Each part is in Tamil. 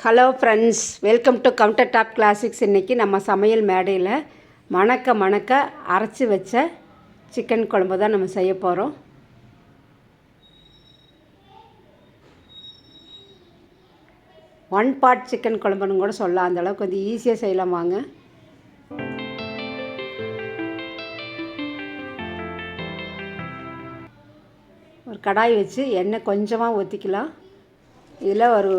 Hello friends, welcome to countertop classics. இன்றைக்கி நம்ம சமையல் மேடையில் மணக்க மணக்க அரைச்சி வச்ச சிக்கன் குழம்பு தான் நம்ம செய்ய போகிறோம். ஒன் பார்ட் சிக்கன் குழம்புன்னு கூட சொல்லலாம். அந்தளவுக்கு வந்து ஈஸியாக செய்யலாம். வாங்க. ஒரு கடாய் வச்சு எண்ணெய் கொஞ்சமாக ஊற்றிக்கலாம். இதில் ஒரு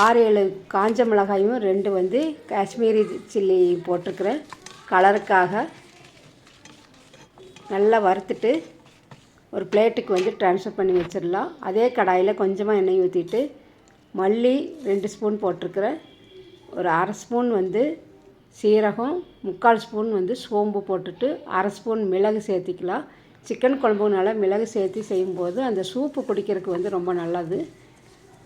6-7 காஞ்ச மிளகாயும் 2 வந்து காஷ்மீரி சில்லி போட்டிருக்கிறேன். கலருக்காக நல்லா வறுத்துட்டு ஒரு பிளேட்டுக்கு வந்து ட்ரான்ஸ்ஃபர் பண்ணி வச்சிடலாம். அதே கடாயில் கொஞ்சமாக எண்ணெய் ஊற்றிட்டு மல்லி 2 ஸ்பூன் போட்டிருக்கிறேன். ஒரு 1/2 ஸ்பூன் வந்து சீரகம், 3/4 ஸ்பூன் வந்து சோம்பு போட்டுட்டு 1/2 ஸ்பூன் மிளகு சேர்த்திக்கலாம். சிக்கன் குழம்புனால மிளகு சேர்த்து செய்யும்போது அந்த சூப்பு குடிக்கிறதுக்கு வந்து ரொம்ப நல்லது,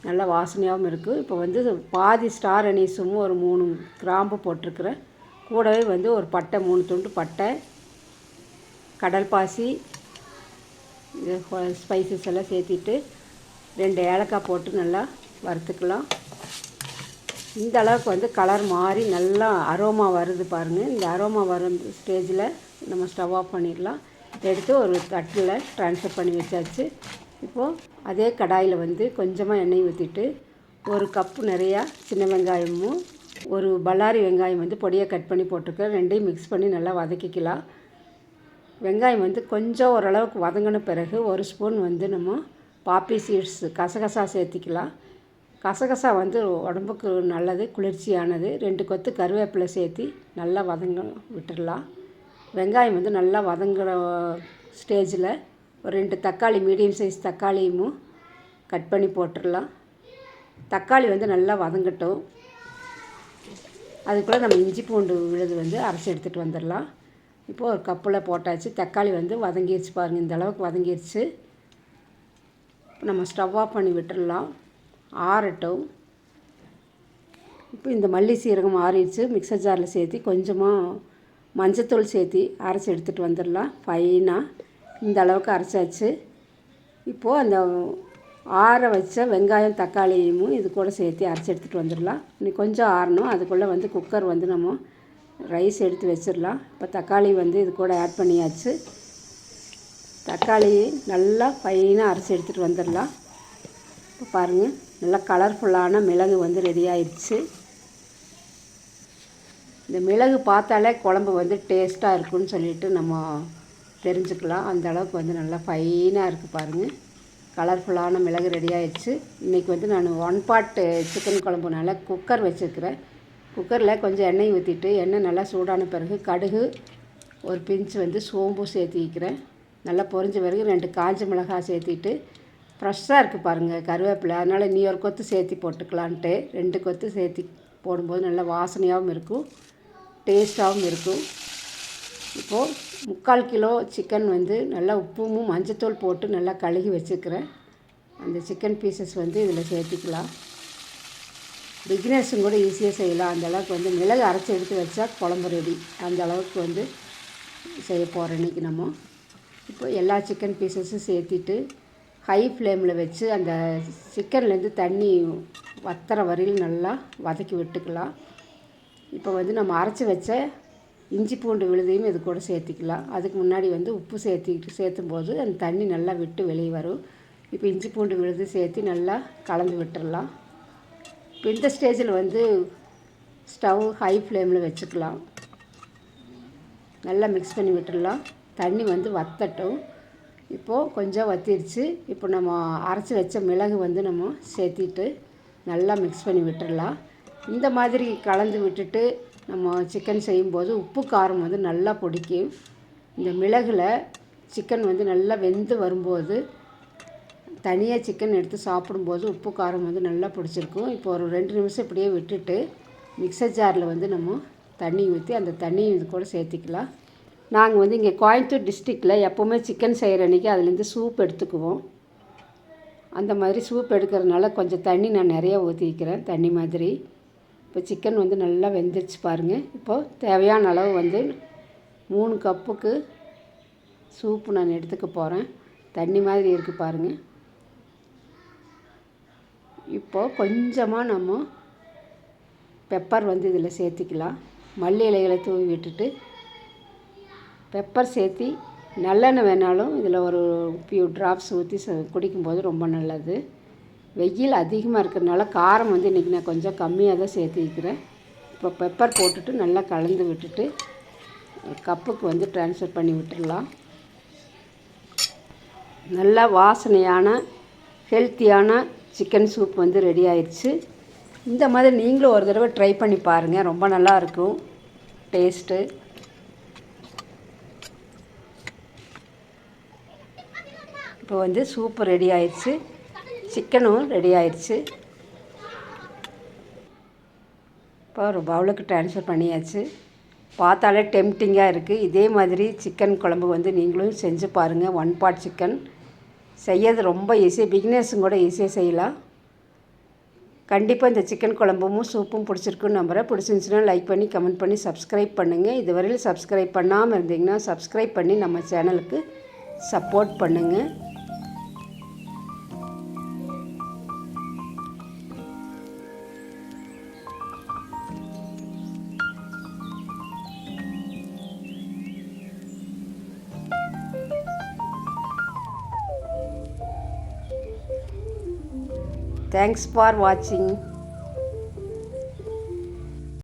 நல்ல வாசனையாகவும் இருக்குது. இப்போ வந்து பாதி ஸ்டார் அனீஸும் ஒரு 3 கிராம்பு போட்டிருக்கிறேன். கூடவே வந்து ஒரு பட்டை, 3 துண்டு பட்டை, கடல் பாசி, ஸ்பைசஸ் எல்லாம் சேர்த்திட்டு 2 ஏலக்காய் போட்டு நல்லா வறுத்துக்கலாம். இந்த அளவுக்கு வந்து கலர் மாறி நல்லா அரோமா வருது பாருங்கள். இந்த அரோமா வரும் ஸ்டேஜில் நம்ம ஸ்டவ் ஆஃப் பண்ணிடலாம். எடுத்து ஒரு தட்டில் ட்ரான்ஸ்ஃபர் பண்ணி வச்சாச்சு. இப்போது அதே கடாயில் வந்து கொஞ்சமாக எண்ணெய் ஊற்றிட்டு ஒரு கப்பு நிறையா சின்ன வெங்காயமும் ஒரு பல்லாரி வெங்காயம் வந்து பொடியாக கட் பண்ணி போட்டிருக்கேன். 2ஐயும் மிக்ஸ் பண்ணி நல்லா வதக்கிக்கலாம். வெங்காயம் வந்து கொஞ்சம் ஓரளவுக்கு வதங்கின பிறகு 1 ஸ்பூன் வந்து நம்ம பாப்பி சீட்ஸ் கசகசா சேர்த்திக்கலாம். கசகசா வந்து உடம்புக்கு நல்லது, குளிர்ச்சியானது. 2 கொத்து கருவேப்பிலை சேர்த்தி நல்லா வதங்க விட்டுடலாம். வெங்காயம் வந்து நல்லா வதங்குற ஸ்டேஜில் ஒரு 2 தக்காளி, மீடியம் சைஸ் தக்காளியும் கட் பண்ணி போட்டுடலாம். தக்காளி வந்து நல்லா வதங்கட்டும். அதுக்குள்ளே நம்ம இஞ்சி பூண்டு விழுது வந்து அரைச்சி எடுத்துகிட்டு வந்துடலாம். இப்போது ஒரு கப்பில் போட்டாச்சு. தக்காளி வந்து வதங்கிடுச்சு பாருங்கள். இந்த அளவுக்கு வதங்கிடுச்சு. நம்ம ஸ்டவ் ஆஃப் பண்ணி விட்டுடலாம், ஆறட்டும். இப்போ இந்த மல்லி சீரகம் ஆறிடுச்சு. மிக்சர் ஜாரில் சேர்த்தி கொஞ்சமாக மஞ்சத்தூள் சேர்த்தி அரைச்சி எடுத்துகிட்டு வந்துடலாம். ஃபைனாக இந்த அளவுக்கு அரைச்சாச்சு. இப்போது அந்த ஆற வச்ச வெங்காயம் தக்காளியும் இது கூட சேர்த்து அரைச்சி எடுத்துகிட்டு வந்துடலாம். இன்னைக்கு கொஞ்சம் ஆறணும். அதுக்குள்ளே வந்து குக்கர் வந்து நம்ம ரைஸ் எடுத்து வச்சிடலாம். இப்போ தக்காளி வந்து இது கூட ஆட் பண்ணியாச்சு. தக்காளி நல்லா ஃபைனாக அரைச்சி எடுத்துகிட்டு வந்துடலாம். இப்போ பாருங்கள், நல்லா கலர்ஃபுல்லான மிளகு வந்து ரெடி ஆயிடுச்சு. இந்த மிளகு பார்த்தாலே குழம்பு வந்து டேஸ்ட்டாக இருக்குன்னு சொல்லிட்டு நம்ம தெரிஞ்சுக்கலாம். அந்த அளவுக்கு வந்து நல்லா ஃபைனாக இருக்குது பாருங்கள். கலர்ஃபுல்லான மிளகு ரெடி ஆகிடுச்சு. இன்றைக்கி வந்து நான் 1 பார்ட் சிக்கன் குழம்புனால குக்கர் வச்சுருக்கிறேன். குக்கரில் கொஞ்சம் எண்ணெய் ஊற்றிட்டு எண்ணெய் நல்லா சூடான பிறகு கடுகு, ஒரு பிஞ்ச் வந்து சோம்பு சேர்த்திக்கிறேன். நல்லா பொரிஞ்ச பிறகு 2 காஞ்ச மிளகாய் சேர்த்திட்டு ஃப்ரெஷ்ஷாக இருக்குது பாருங்கள் கருவேப்பிலை. அதனால் நீ ஒரு கொத்து சேர்த்தி போட்டுக்கலான்ட்டு 2 கொத்து சேர்த்தி போடும்போது நல்லா வாசனையாகவும் இருக்கும், டேஸ்ட்டாகவும் இருக்கும். இப்போது 3/4 கிலோ சிக்கன் வந்து நல்லா உப்பும் மஞ்சத்தூள் போட்டு நல்லா கழுகி வச்சுக்கிறேன். அந்த சிக்கன் பீசஸ் வந்து இதில் சேர்த்திக்கலாம். பிகினர்ஸும் கூட ஈஸியாக செய்யலாம். அந்த அளவுக்கு வந்து மிளகு அரைச்சி எடுத்து வச்சா குழம்பு ரெடி. அந்த அளவுக்கு வந்து செய்ய போகிறோம் இன்றைக்கி நம்ம. இப்போ எல்லா சிக்கன் பீசஸும் சேர்த்திட்டு ஹை ஃப்ளேமில் வச்சு அந்த சிக்கன்லேருந்து தண்ணி வத்துற வரையில் நல்லா வதக்கி விட்டுக்கலாம். இப்போ வந்து நம்ம அரைச்சி வச்ச இஞ்சி பூண்டு விழுதையும் இது கூட சேர்த்திக்கலாம். அதுக்கு முன்னாடி வந்து உப்பு சேர்த்தும்போது அந்த தண்ணி நல்லா விட்டு வெளியே வரும். இப்போ இஞ்சி பூண்டு விழுது சேர்த்து நல்லா கலந்து விட்டுடலாம். இப்போ இந்த ஸ்டேஜில் வந்து ஸ்டவ் ஹை ஃப்ளேமில் வச்சுக்கலாம். நல்லா மிக்ஸ் பண்ணி விட்டுடலாம். தண்ணி வந்து வத்தட்டும். இப்போது கொஞ்சம் வத்திருச்சு. இப்போ நம்ம அரைச்சி வச்ச மிளகு வந்து நம்ம சேர்த்திட்டு நல்லா மிக்ஸ் பண்ணி விட்டுடலாம். இந்த மாதிரி கலந்து விட்டுட்டு நம்ம சிக்கன் செய்யும்போது உப்பு காரம் வந்து நல்லா பிடிக்கும். இந்த மிளகில் சிக்கன் வந்து நல்லா வெந்து வரும்போது தனியாக சிக்கன் எடுத்து சாப்பிடும்போது உப்பு காரம் வந்து நல்லா பிடிச்சிருக்கும். இப்போ ஒரு 2 நிமிஷம் இப்படியே விட்டுட்டு மிக்சர் ஜாரில் வந்து நம்ம தண்ணி ஊற்றி அந்த தண்ணியும் இது கூட சேர்த்திக்கலாம். நாங்கள் வந்து இங்கே கோயம்புத்தூர் டிஸ்ட்ரிக்டில் எப்போவுமே சிக்கன் செய்கிற அன்றைக்கி அதுலேருந்து சூப் எடுத்துக்குவோம். அந்த மாதிரி சூப் எடுக்கிறதுனால கொஞ்சம் தண்ணி நான் நிறையா ஊற்றிக்கிறேன், தண்ணி மாதிரி. இப்போ சிக்கன் வந்து நல்லா வெந்துருச்சு பாருங்கள். இப்போது தேவையான அளவு வந்து 3 கப்புக்கு சூப்பு நான் எடுத்துக்க போகிறேன். தண்ணி மாதிரி இருக்குது பாருங்கள். இப்போது கொஞ்சமாக நம்ம பெப்பர் வந்து இதில் சேர்த்திக்கலாம். மல்லி இலைகளை தூவி விட்டுட்டு பெப்பர் சேர்த்தி நல்லெண்ணெய் வேணாலும் இதில் ஒரு ஃபியூ ட்ராப்ஸ் ஊற்றி குடிக்கும்போது ரொம்ப நல்லது. வெயில் அதிகமாக இருக்கிறதுனால காரம் வந்து இன்றைக்கி நான் கொஞ்சம் கம்மியாக தான் சேர்த்திக்கிறேன். இப்போ பெப்பர் போட்டுட்டு நல்லா கலந்து விட்டுட்டு கப்புக்கு வந்து ட்ரான்ஸ்ஃபர் பண்ணி விட்டுடலாம். நல்லா வாசனையான ஹெல்த்தியான சிக்கன் சூப் வந்து ரெடி ஆயிடுச்சு. இந்த மாதிரி நீங்களும் ஒரு தடவை ட்ரை பண்ணி பாருங்கள், ரொம்ப நல்லாயிருக்கும் டேஸ்ட்டு. இப்போ வந்து சூப்பு ரெடி ஆயிடுச்சு, சிக்கனும் ரெடி ஆயிடுச்சு. இப்போ ஒரு பவுலுக்கு ட்ரான்ஸ்ஃபர் பண்ணியாச்சு. பார்த்தாலே டெம்டிங்காக இருக்குது. இதே மாதிரி சிக்கன் குழம்பு வந்து நீங்களும் செஞ்சு பாருங்கள். 1 பாட் சிக்கன் செய்யறது ரொம்ப ஈஸியாக, பிகினர்ஸும் கூட ஈஸியாக செய்யலாம். கண்டிப்பாக இந்த சிக்கன் குழம்பும் சூப்பும் பிடிச்சிருக்குன்னு நம்புகிறேன். பிடிச்சிருந்துச்சுன்னா லைக் பண்ணி கமெண்ட் பண்ணி சப்ஸ்கிரைப் பண்ணுங்கள். இதுவரையில் சப்ஸ்கிரைப் பண்ணாமல் இருந்தீங்கன்னா சப்ஸ்கிரைப் பண்ணி நம்ம சேனலுக்கு சப்போர்ட் பண்ணுங்கள். Thanks for watching.